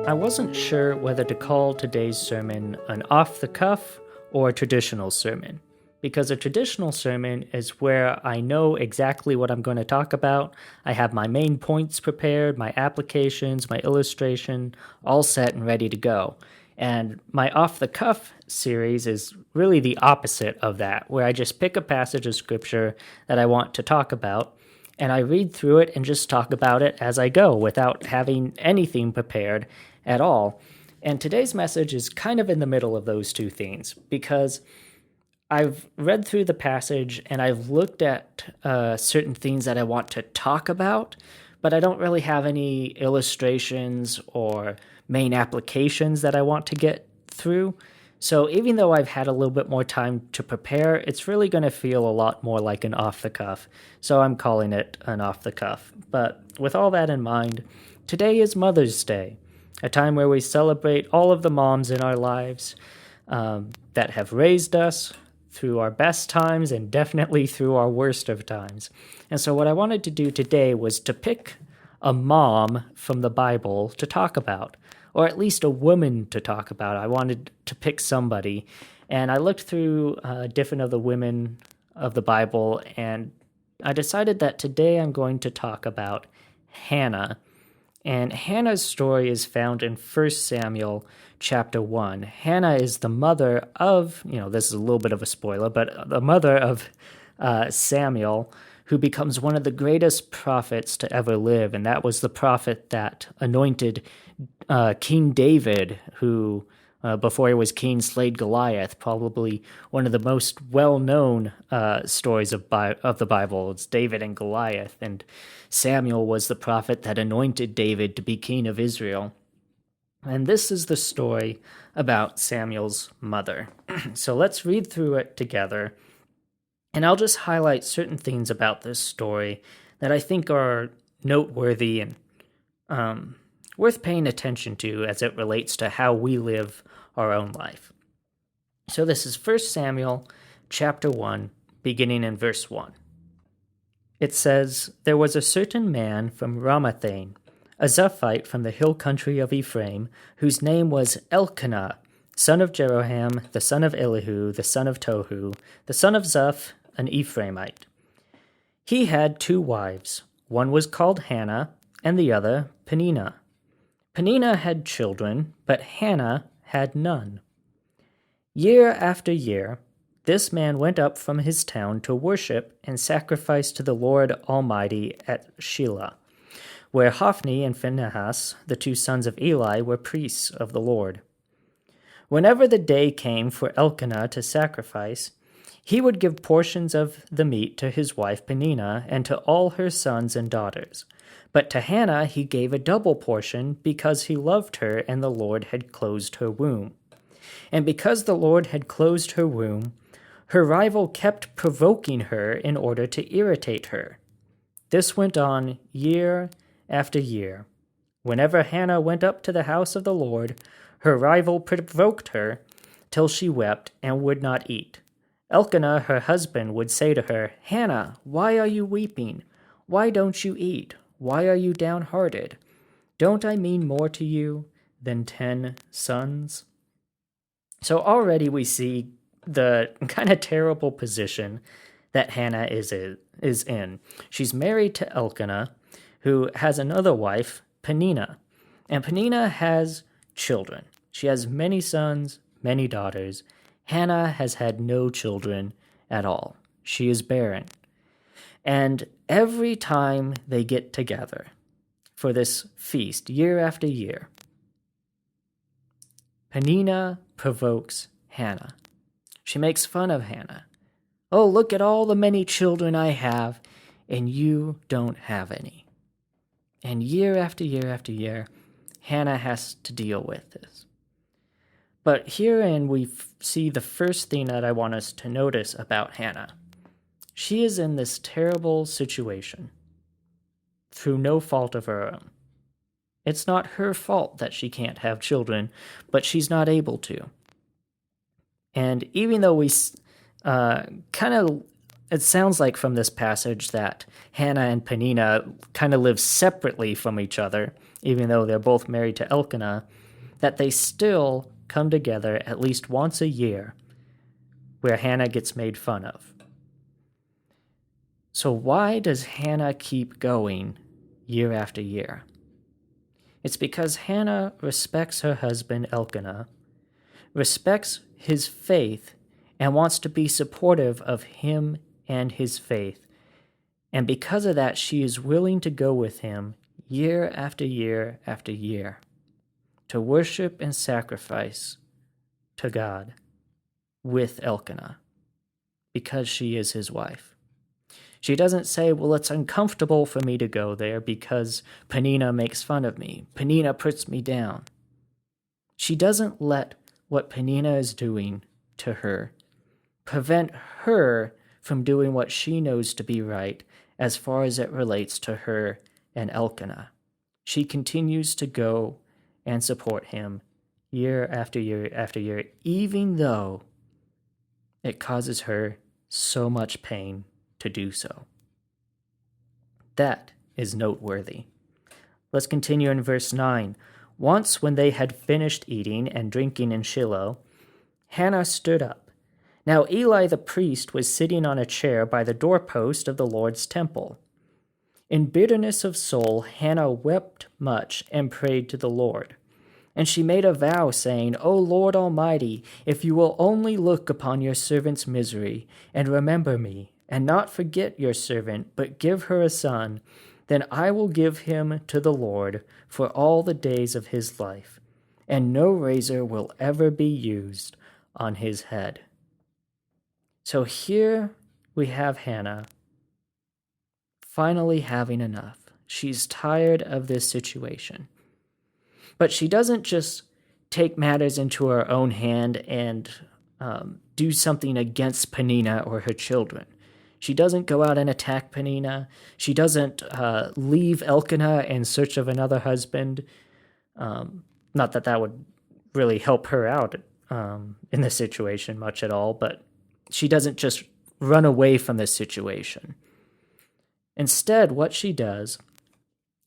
I wasn't sure whether to call today's sermon an off the cuff or a traditional sermon, because a traditional sermon is where I know exactly what I'm going to talk about. I have my main points prepared, my applications, my illustration, all set and ready to go. And my off the cuff series is really the opposite of that, where I just pick a passage of scripture that I want to talk about, and I read through it and just talk about it as I go without having anything prepared at all. And today's message is kind of in the middle of those two things, because I've read through the passage and I've looked at certain things that I want to talk about, but I don't really have any illustrations or main applications that I want to get through. So even though I've had a little bit more time to prepare, it's really going to feel a lot more like an off the cuff. So I'm calling it an off the cuff. But with all that in mind, today is Mother's Day, a time where we celebrate all of the moms in our lives that have raised us through our best times and definitely through our worst of times. And so what I wanted to do today was to pick a mom from the Bible to talk about, or at least a woman to talk about. I wanted to pick somebody, and I looked through different of the women of the Bible, and I decided that today I'm going to talk about Hannah. And Hannah's story is found in 1 Samuel chapter 1. Hannah is the mother of, this is a little bit of a spoiler, but the mother of Samuel, who becomes one of the greatest prophets to ever live. And that was the prophet that anointed King David, who, before he was king, slayed Goliath, probably one of the most well-known stories of the Bible. It's David and Goliath, and Samuel was the prophet that anointed David to be king of Israel. And this is the story about Samuel's mother. So let's read through it together, and I'll just highlight certain things about this story that I think are noteworthy and worth paying attention to as it relates to how we live our own life. So this is 1 Samuel chapter 1, beginning in verse 1. It says, "There was a certain man from Ramathaim, a Zuphite from the hill country of Ephraim, whose name was Elkanah, son of Jeroham, the son of Elihu, the son of Tohu, the son of Zuph, an Ephraimite. He had 2 wives. One was called Hannah, and the other Peninnah. Peninnah had children, but Hannah had none. Year after year, this man went up from his town to worship and sacrifice to the Lord Almighty at Shiloh, where Hophni and Phinehas, the 2 sons of Eli, were priests of the Lord. Whenever the day came for Elkanah to sacrifice, he would give portions of the meat to his wife Peninnah and to all her sons and daughters. But to Hannah he gave a double portion because he loved her and the Lord had closed her womb. And because the Lord had closed her womb, her rival kept provoking her in order to irritate her. This went on year after year. Whenever Hannah went up to the house of the Lord, her rival provoked her till she wept and would not eat. Elkanah, her husband, would say to her, 'Hannah, why are you weeping? Why don't you eat? Why are you downhearted? Don't I mean more to you than 10 sons?'" So already we see the kind of terrible position that Hannah is in. She's married to Elkanah, who has another wife, Peninnah. And Peninnah has children. She has many sons, many daughters. Hannah has had no children at all. She is barren. And every time they get together for this feast, year after year, Peninnah provokes Hannah. She makes fun of Hannah. "Oh, look at all the many children I have, and you don't have any." And year after year after year, Hannah has to deal with this. But herein we see the first thing that I want us to notice about Hannah. She is in this terrible situation through no fault of her own. It's not her fault that she can't have children, but she's not able to. And even though we kind of it sounds like from this passage that Hannah and Peninnah kind of live separately from each other, even though they're both married to Elkanah, that they still come together at least once a year where Hannah gets made fun of. So why does Hannah keep going year after year? It's because Hannah respects her husband Elkanah, respects his faith, and wants to be supportive of him and his faith. And because of that, she is willing to go with him year after year after year to worship and sacrifice to God with Elkanah because she is his wife. She doesn't say, well, it's uncomfortable for me to go there because Peninnah makes fun of me. Peninnah puts me down. She doesn't let what Peninnah is doing to her prevent her from doing what she knows to be right as far as it relates to her and Elkanah. She continues to go and support him year after year after year, even though it causes her so much pain to do so. That is noteworthy. Let's continue in verse 9. Once when they had finished eating and drinking in Shiloh, Hannah stood up. Now Eli the priest was sitting on a chair by the doorpost of the Lord's temple. In bitterness of soul, Hannah wept much and prayed to the Lord. And she made a vow, saying, O Lord Almighty, if you will only look upon your servant's misery, and remember me, and not forget your servant, but give her a son, then I will give him to the Lord for all the days of his life, and no razor will ever be used on his head. So here we have Hannah finally having enough. She's tired of this situation. But she doesn't just take matters into her own hand and do something against Peninnah or her children. She doesn't go out and attack Peninnah. She doesn't leave Elkanah in search of another husband. Not that that would really help her out in this situation much at all, but she doesn't just run away from this situation. Instead, what she does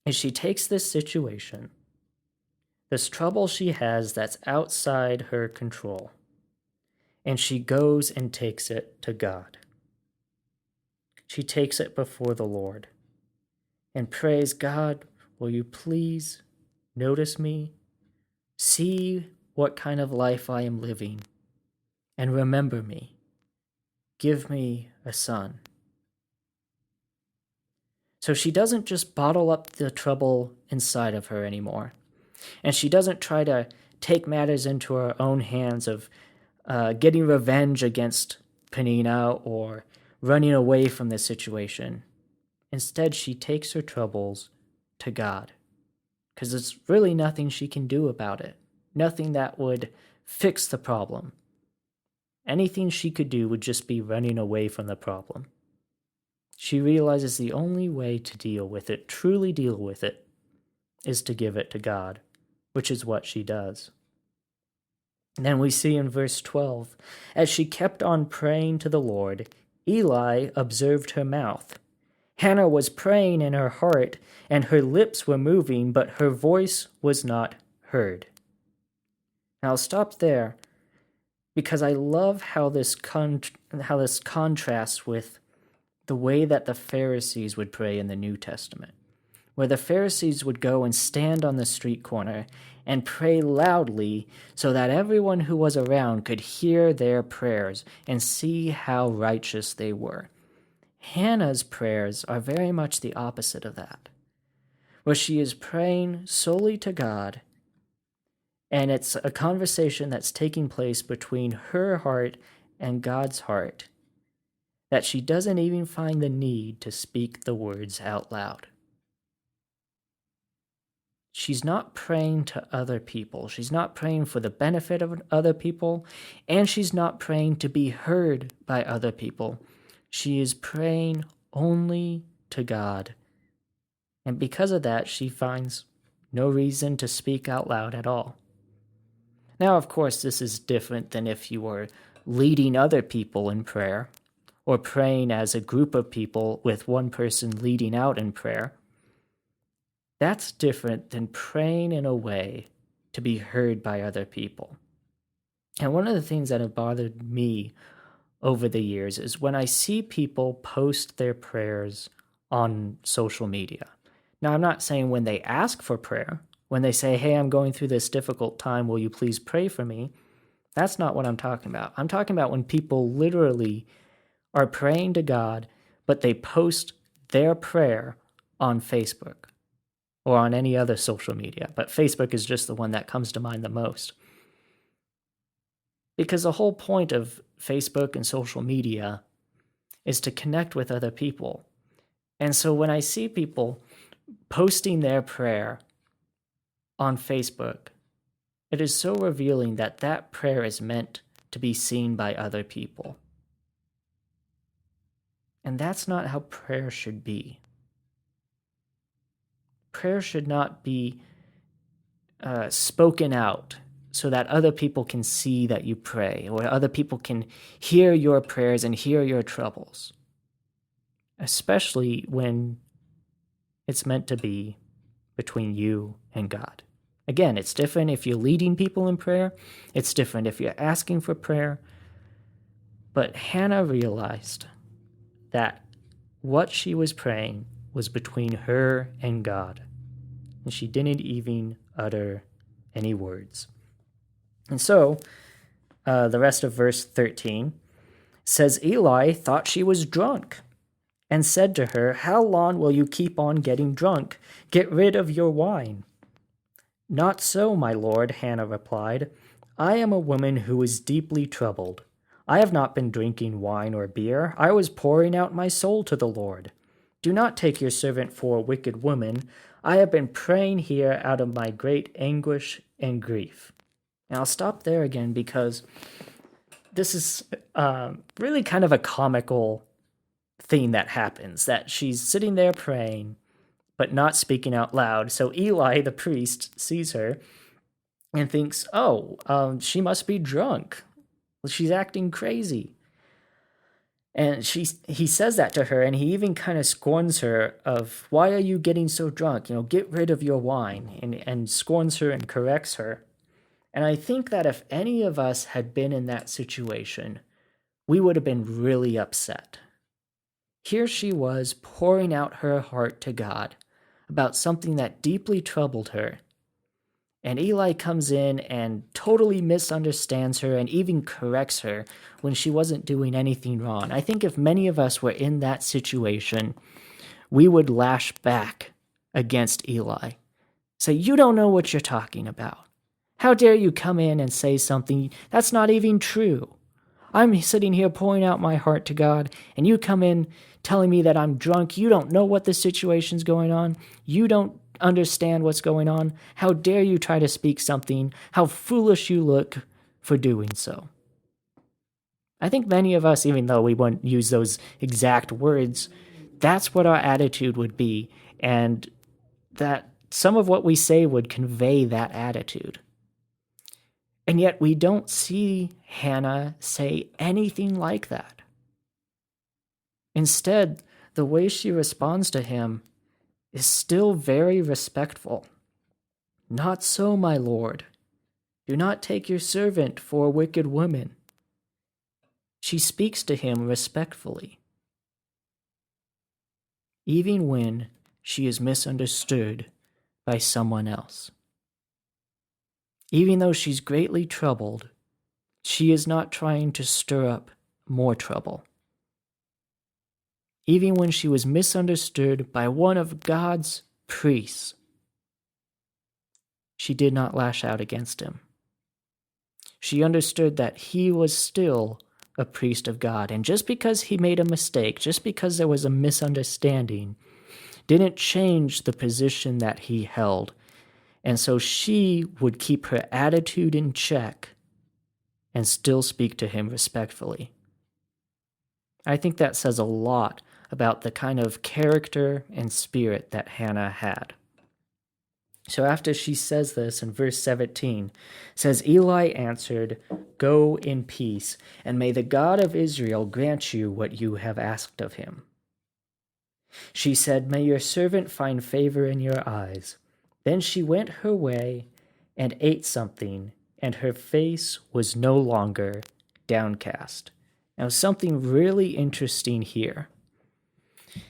is she takes this situation, this trouble she has that's outside her control, and she goes and takes it to God. She takes it before the Lord and prays, God, will you please notice me, see what kind of life I am living, and remember me. Give me a son. So she doesn't just bottle up the trouble inside of her anymore. And she doesn't try to take matters into her own hands of getting revenge against Peninnah or running away from this situation. Instead, she takes her troubles to God, because there's really nothing she can do about it, nothing that would fix the problem. Anything she could do would just be running away from the problem. She realizes the only way to deal with it, truly deal with it, is to give it to God, which is what she does. And then we see in verse 12, as she kept on praying to the Lord, Eli observed her mouth. Hannah was praying in her heart, and her lips were moving, but her voice was not heard. Now I'll stop there, because I love how this contrasts with the way that the Pharisees would pray in the New Testament, where the Pharisees would go and stand on the street corner and pray loudly so that everyone who was around could hear their prayers and see how righteous they were. Hannah's prayers are very much the opposite of that, where she is praying solely to God, and it's a conversation that's taking place between her heart and God's heart, that she doesn't even find the need to speak the words out loud. She's not praying to other people. She's not praying for the benefit of other people, and she's not praying to be heard by other people. She is praying only to God. And because of that, she finds no reason to speak out loud at all. Now, of course, this is different than if you were leading other people in prayer, or praying as a group of people with one person leading out in prayer, that's different than praying in a way to be heard by other people. And one of the things that have bothered me over the years is when I see people post their prayers on social media. Now, I'm not saying when they ask for prayer, when they say, hey, I'm going through this difficult time, will you please pray for me? That's not what I'm talking about. I'm talking about when people literally are praying to God, but they post their prayer on Facebook or on any other social media. But Facebook is just the one that comes to mind the most. Because the whole point of Facebook and social media is to connect with other people. And so when I see people posting their prayer on Facebook, it is so revealing that that prayer is meant to be seen by other people. And that's not how prayer should be. Prayer should not be spoken out so that other people can see that you pray, or other people can hear your prayers and hear your troubles, especially when it's meant to be between you and God. Again, it's different if you're leading people in prayer. It's different if you're asking for prayer. But Hannah realized that what she was praying was between her and God, and she didn't even utter any words. And so, the rest of verse 13 says, Eli thought she was drunk and said to her, how long will you keep on getting drunk? Get rid of your wine. Not so, my lord, Hannah replied. I am a woman who is deeply troubled. I have not been drinking wine or beer. I was pouring out my soul to the Lord. Do not take your servant for a wicked woman. I have been praying here out of my great anguish and grief. And I'll stop there again because this is really kind of a comical thing that happens, that she's sitting there praying, but not speaking out loud. So Eli, the priest, sees her and thinks, she must be drunk. She's acting crazy. And he says that to her, and he even kind of scorns her of, why are you getting so drunk? Get rid of your wine, and scorns her and corrects her. And I think that if any of us had been in that situation, we would have been really upset. Here she was pouring out her heart to God about something that deeply troubled her. And Eli comes in and totally misunderstands her and even corrects her when she wasn't doing anything wrong. I think if many of us were in that situation, we would lash back against Eli. Say, you don't know what you're talking about. How dare you come in and say something that's not even true? I'm sitting here pouring out my heart to God, and you come in telling me that I'm drunk. You don't know what the situation's going on. You don't understand what's going on. How dare you try to speak something? How foolish you look for doing so. I think many of us, even though we wouldn't use those exact words, that's what our attitude would be, and that some of what we say would convey that attitude. And yet we don't see Hannah say anything like that. Instead, the way she responds to him is still very respectful. Not so, my lord. Do not take your servant for a wicked woman. She speaks to him respectfully, even when she is misunderstood by someone else. Even though she's greatly troubled, she is not trying to stir up more trouble. Even when she was misunderstood by one of God's priests, she did not lash out against him. She understood that he was still a priest of God, and just because he made a mistake, just because there was a misunderstanding, didn't change the position that he held. And so she would keep her attitude in check and still speak to him respectfully. I think that says a lot about the kind of character and spirit that Hannah had. So after she says this in verse 17, says, Eli answered, "Go in peace, and may the God of Israel grant you what you have asked of him." She said, "May your servant find favor in your eyes." Then she went her way and ate something, and her face was no longer downcast. Now, something really interesting here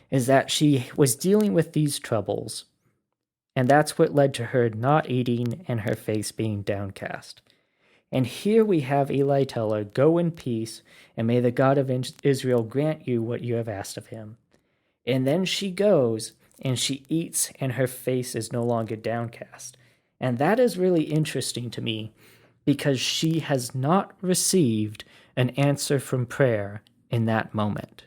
is that she was dealing with these troubles, and that's what led to her not eating and her face being downcast. And here we have Eli tell her, "Go in peace, and may the God of Israel grant you what you have asked of him." And then she goes and she eats, and her face is no longer downcast. And that is really interesting to me because she has not received an answer from prayer in that moment.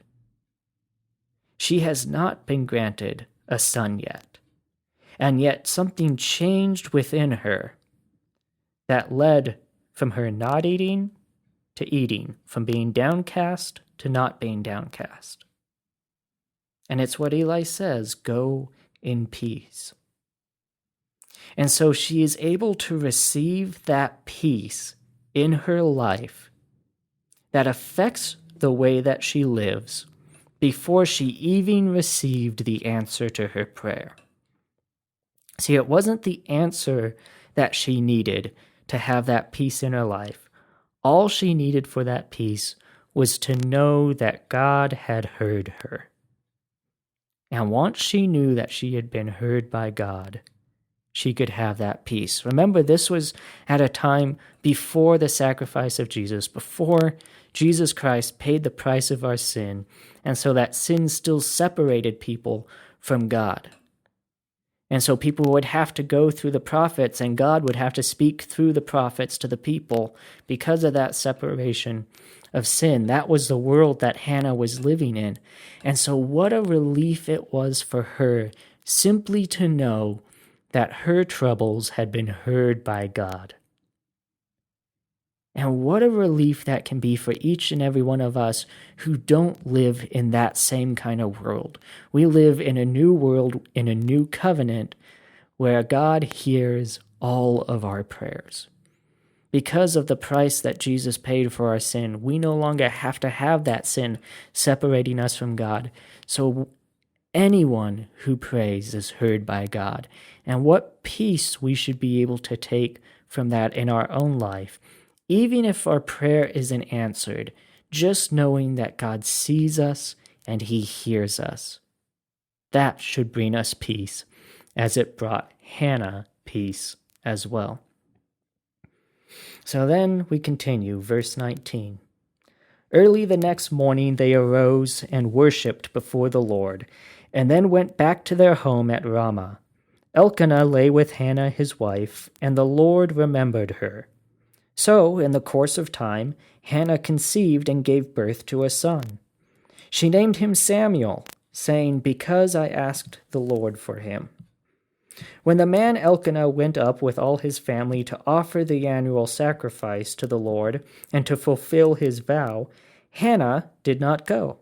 She has not been granted a son yet. And yet something changed within her that led from her not eating to eating, from being downcast to not being downcast. And it's what Eli says, "Go in peace." And so she is able to receive that peace in her life that affects the way that she lives before she even received the answer to her prayer. See, it wasn't the answer that she needed to have that peace in her life. All she needed for that peace was to know that God had heard her. And once she knew that she had been heard by God, she could have that peace. Remember, this was at a time before the sacrifice of Jesus, before Jesus Christ paid the price of our sin, and so that sin still separated people from God. And so people would have to go through the prophets, and God would have to speak through the prophets to the people because of that separation of sin. That was the world that Hannah was living in. And so what a relief it was for her simply to know that her troubles had been heard by God. And what a relief that can be for each and every one of us who don't live in that same kind of world. We live in a new world, in a new covenant, where God hears all of our prayers. Because of the price that Jesus paid for our sin, we no longer have to have that sin separating us from God. So anyone who prays is heard by God. And what peace we should be able to take from that in our own life. Even if our prayer isn't answered, just knowing that God sees us and he hears us. That should bring us peace, as it brought Hannah peace as well. So then we continue, verse 19. Early the next morning they arose and worshipped before the Lord, and then went back to their home at Ramah. Elkanah lay with Hannah his wife, and the Lord remembered her. So, in the course of time, Hannah conceived and gave birth to a son. She named him Samuel, saying, "Because I asked the Lord for him." When the man Elkanah went up with all his family to offer the annual sacrifice to the Lord and to fulfill his vow, Hannah did not go.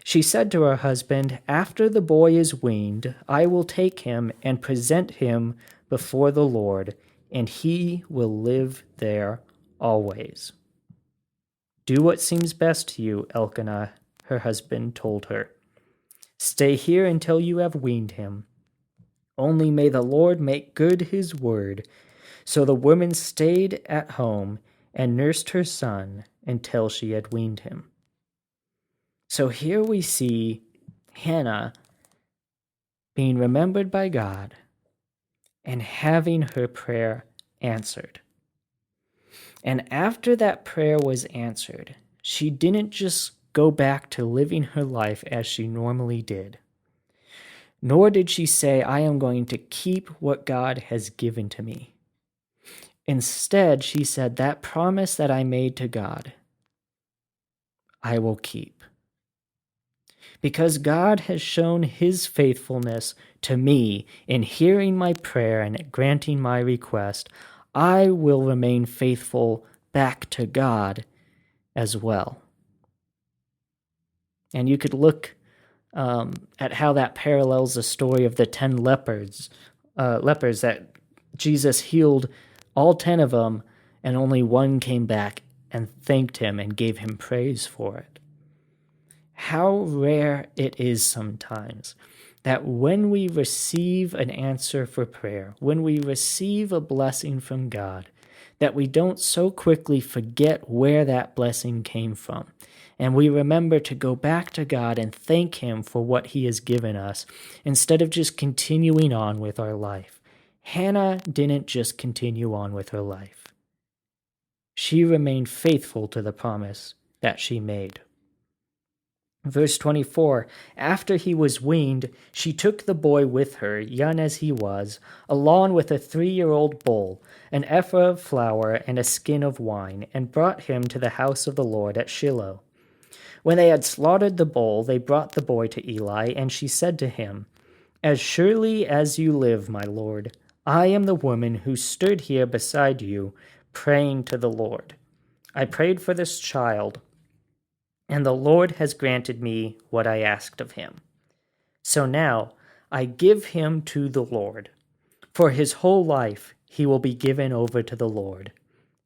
She said to her husband, "After the boy is weaned, I will take him and present him before the Lord, and he will live there always." "Do what seems best to you," Elkanah, her husband, told her. "Stay here until you have weaned him. Only may the Lord make good his word." So the woman stayed at home and nursed her son until she had weaned him. So here we see Hannah being remembered by God and having her prayer answered. And after that prayer was answered, she didn't just go back to living her life as she normally did. Nor did she say, "I am going to keep what God has given to me." Instead, she said, "That promise that I made to God, I will keep. Because God has shown his faithfulness to me in hearing my prayer and granting my request, I will remain faithful back to God as well." And you could look at how that parallels the story of the 10 lepers that Jesus healed all 10 of them, and only one came back and thanked him and gave him praise for it. How rare it is sometimes that when we receive an answer for prayer, when we receive a blessing from God, that we don't so quickly forget where that blessing came from. And we remember to go back to God and thank him for what he has given us, instead of just continuing on with our life. Hannah didn't just continue on with her life. She remained faithful to the promise that she made. Verse 24, after he was weaned, she took the boy with her, young as he was, along with a 3-year-old bull, an ephah of flour, and a skin of wine, and brought him to the house of the Lord at Shiloh. When they had slaughtered the bull, they brought the boy to Eli, and she said to him, as surely as you live, my lord, I am the woman who stood here beside you, praying to the Lord. I prayed for this child, and the Lord has granted me what I asked of him. So now I give him to the Lord. For his whole life he will be given over to the Lord.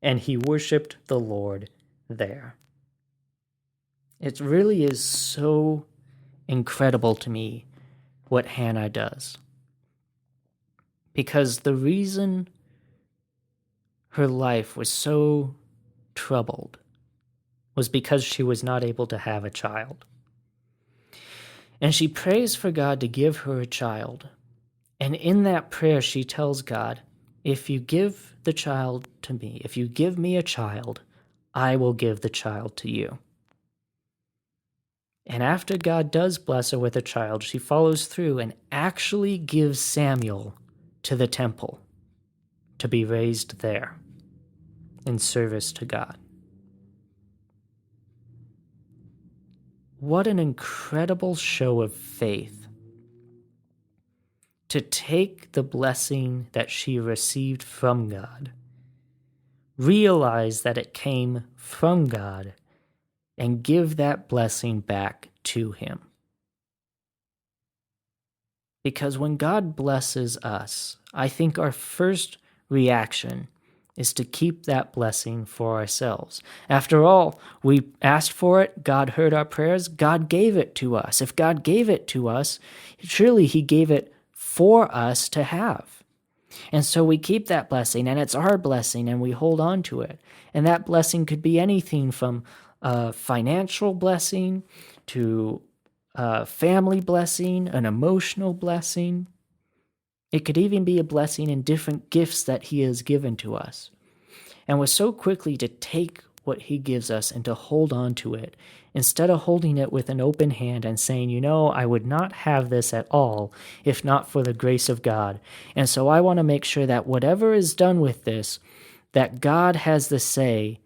And he worshipped the Lord there. It really is so incredible to me what Hannah does. Because the reason her life was so troubled was because she was not able to have a child. And she prays for God to give her a child. And in that prayer, she tells God, if you give the child to me, if you give me a child, I will give the child to you. And after God does bless her with a child, she follows through and actually gives Samuel to the temple to be raised there in service to God. What an incredible show of faith to take the blessing that she received from God, realize that it came from God, and give that blessing back to him. Because when God blesses us, I think our first reaction is to keep that blessing for ourselves. After all, we asked for it, God heard our prayers, God gave it to us. If God gave it to us, surely he gave it for us to have. And so we keep that blessing, and it's our blessing, and we hold on to it. And that blessing could be anything from a financial blessing to a family blessing, an emotional blessing. It could even be a blessing in different gifts that he has given to us. And we're so quickly to take what he gives us and to hold on to it, instead of holding it with an open hand and saying, I would not have this at all if not for the grace of God. And so I want to make sure that whatever is done with this, that God has the say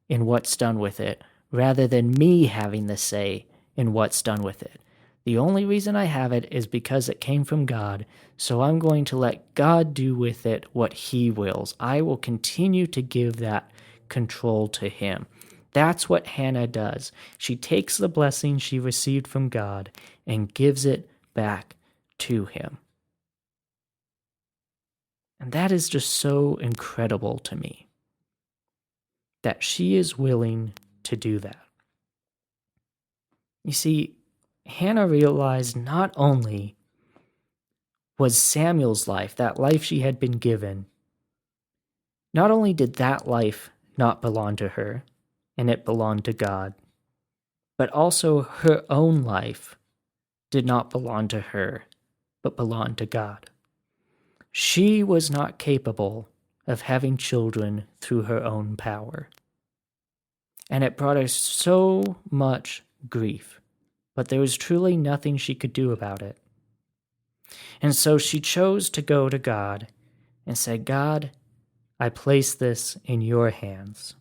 in what's done with it, rather than me having the say in what's done with it. The only reason I have it is because it came from God, so I'm going to let God do with it what he wills. I will continue to give that control to him. That's what Hannah does. She takes the blessing she received from God and gives it back to him. And that is just so incredible to me, that she is willing to do that. You see, Hannah realized not only was Samuel's life, that life she had been given, not only did that life not belong to her, and it belonged to God, but also her own life did not belong to her, but belonged to God. She was not capable of having children through her own power. And it brought her so much grief, but there was truly nothing she could do about it. And so she chose to go to God and say, God, I place this in your hands.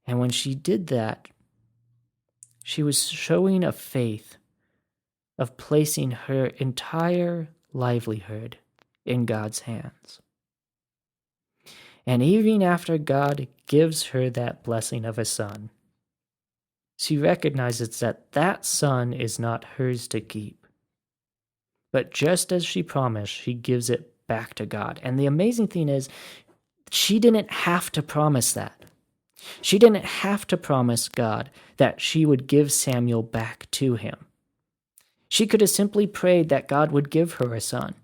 And when she did that, she was showing a faith of placing her entire livelihood in God's hands. And even after God gives her that blessing of a son, she recognizes that that son is not hers to keep, But just as she promised, she gives it back to God. And the amazing thing is, she didn't have to promise that. She didn't have to promise God that she would give Samuel back to him. She could have simply prayed that God would give her a son.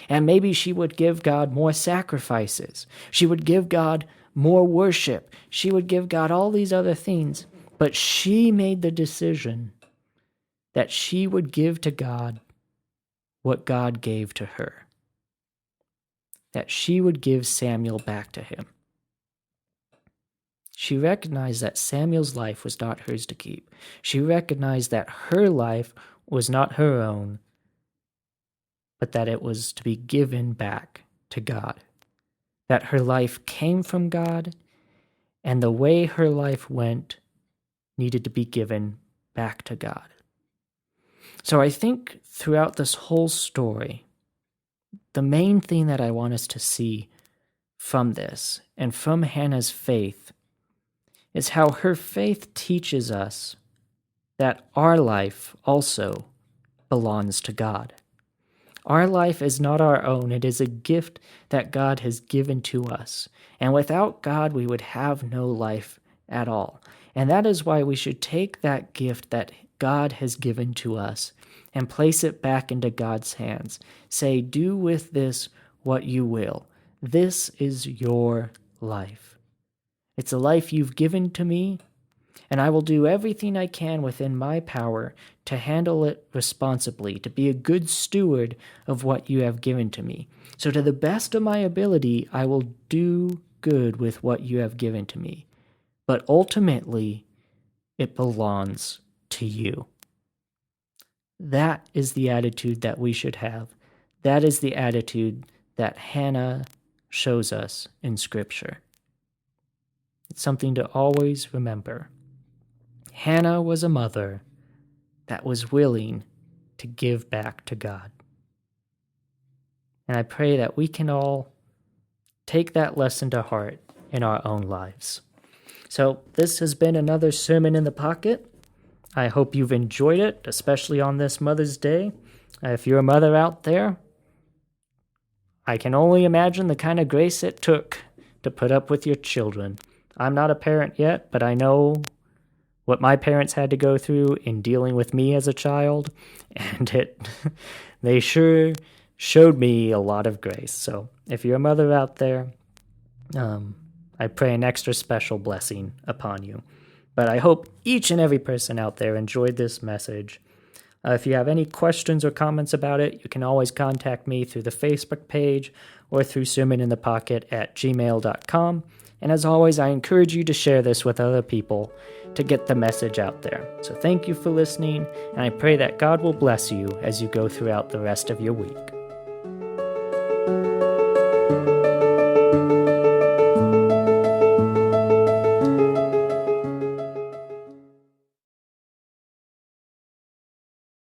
And maybe she would give God more sacrifices. She would give God more worship. She would give God all these other things. But she made the decision that she would give to God what God gave to her. That she would give Samuel back to him. She recognized that Samuel's life was not hers to keep. She recognized that her life was not her own, but that it was to be given back to God. That her life came from God, and the way her life went needed to be given back to God. So I think throughout this whole story, the main thing that I want us to see from this and from Hannah's faith is how her faith teaches us that our life also belongs to God. Our life is not our own. It is a gift that God has given to us. And without God, we would have no life at all. And that is why we should take that gift that God has given to us and place it back into God's hands. Say, do with this what you will. This is your life. It's a life you've given to me, and I will do everything I can within my power to handle it responsibly, to be a good steward of what you have given to me. So to the best of my ability, I will do good with what you have given to me. But ultimately, it belongs to you. That is the attitude that we should have. That is the attitude that Hannah shows us in Scripture. It's something to always remember. Hannah was a mother that was willing to give back to God. And I pray that we can all take that lesson to heart in our own lives. So this has been another Sermon in the Pocket. I hope you've enjoyed it, especially on this Mother's Day. If you're a mother out there, I can only imagine the kind of grace it took to put up with your children. I'm not a parent yet, but I know what my parents had to go through in dealing with me as a child, and they sure showed me a lot of grace. So if you're a mother out there, I pray an extra special blessing upon you. But I hope each and every person out there enjoyed this message. If you have any questions or comments about it, you can always contact me through the Facebook page or through sermoninthepocket@gmail.com. And as always, I encourage you to share this with other people to get the message out there. So thank you for listening, and I pray that God will bless you as you go throughout the rest of your week.